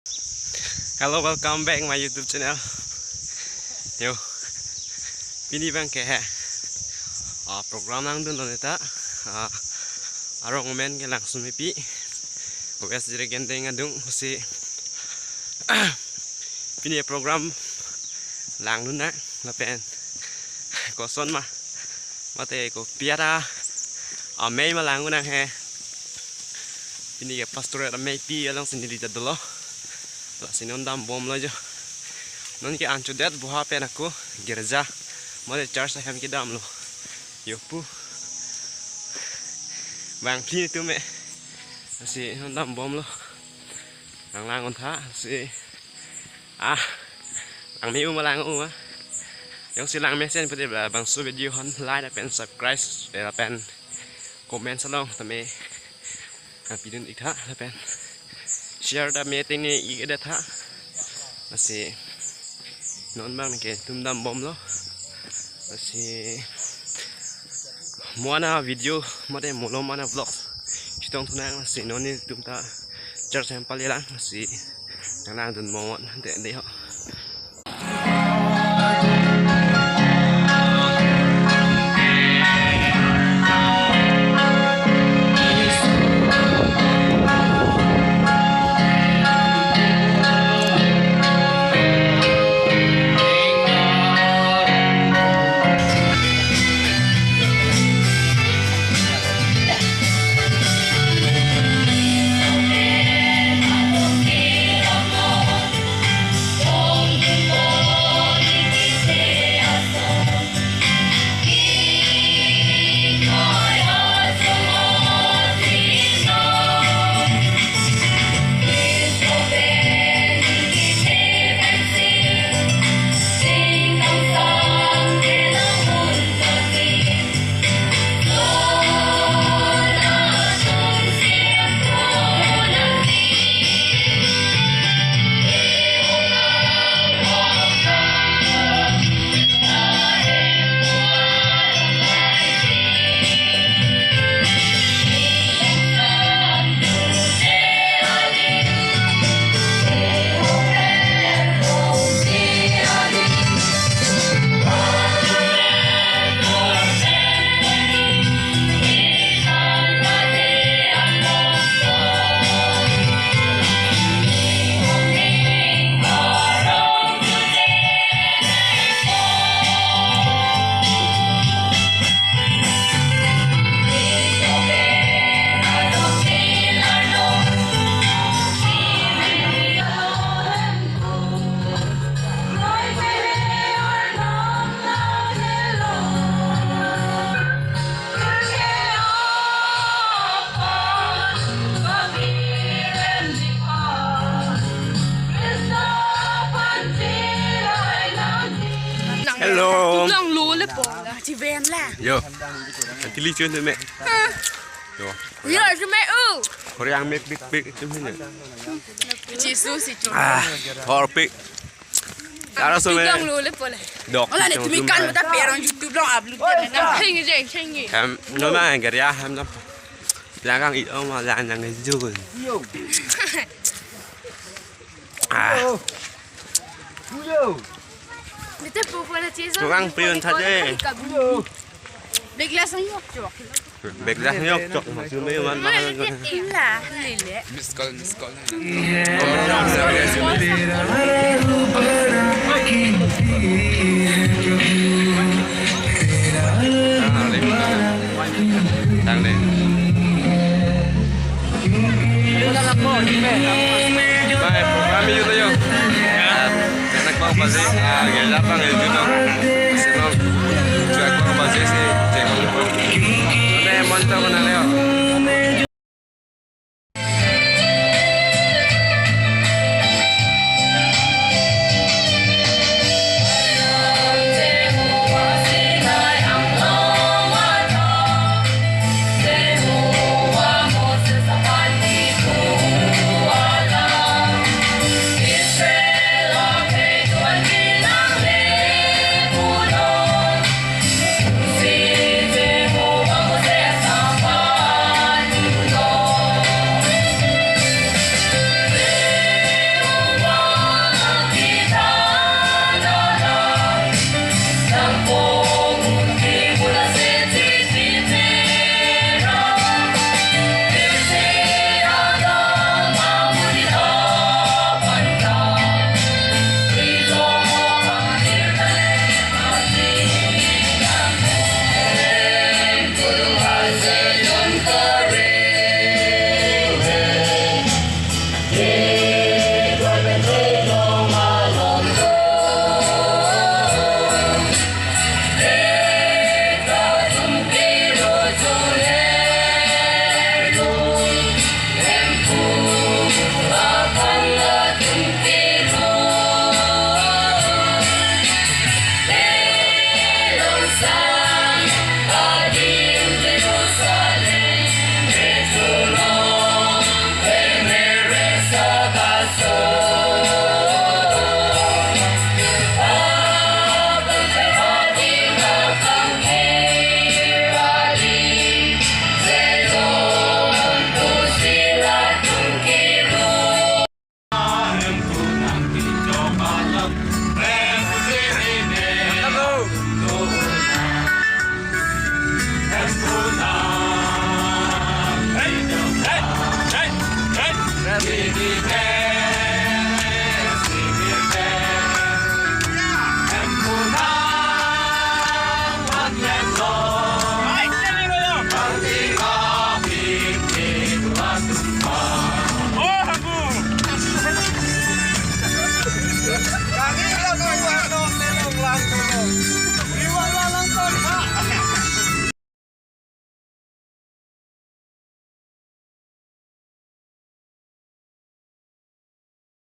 Hello, welcome back my YouTube channel. Yo, pini bang kayak program lang dun nita. Arong umen ke langsung mipi. Wes jadi genteng ngadung si pini program lang dun nak lapen koson mah mate ko piara amei malang dun he. Pini ke pastorat ameipi alang sendiri jadul loh. Sinon dam bom lo jo non ke ancu det buha pen aku gereja mode charge ham ke dam lo yo pu bang phi tu me si non dam bom lo lang lang on tha si lang mi lang u yang si lang mesen pete bang su video hon like pen subscribe pen comment salong tame pidun ikha pen share da meeting ni ida tha masih non bang ke tumdam bom lo masih muana video mate mulo mana vlog chitong thunang masih non ni tumta char sample lang masih nang dun mo de ho Hello. Long lúa lấy bò là chỉ ven là. Yo, cái ly chuyên thôi mẹ. Yo. Giờ là mẹ ư. Hồi đang make big chung thế này. Chỉ số xịt chung. Thôi big. Đã rồi mẹ. Long lúa lấy bò này. Được. Là để tụi mình cắn ta bè on YouTube long upload lên nó hay như vậy, hay như. Em nói mà cái ra em nó là càng ít ông mà là người dùn. Kita pun ada cisa. Orang pion saja. Begla sang yok chok. Begla sang yok chok mà chưa mấy món mà. Là lele. Miss call. Đang lên. Baik, program itu yo. Karena kau pasti gereja apa gitu.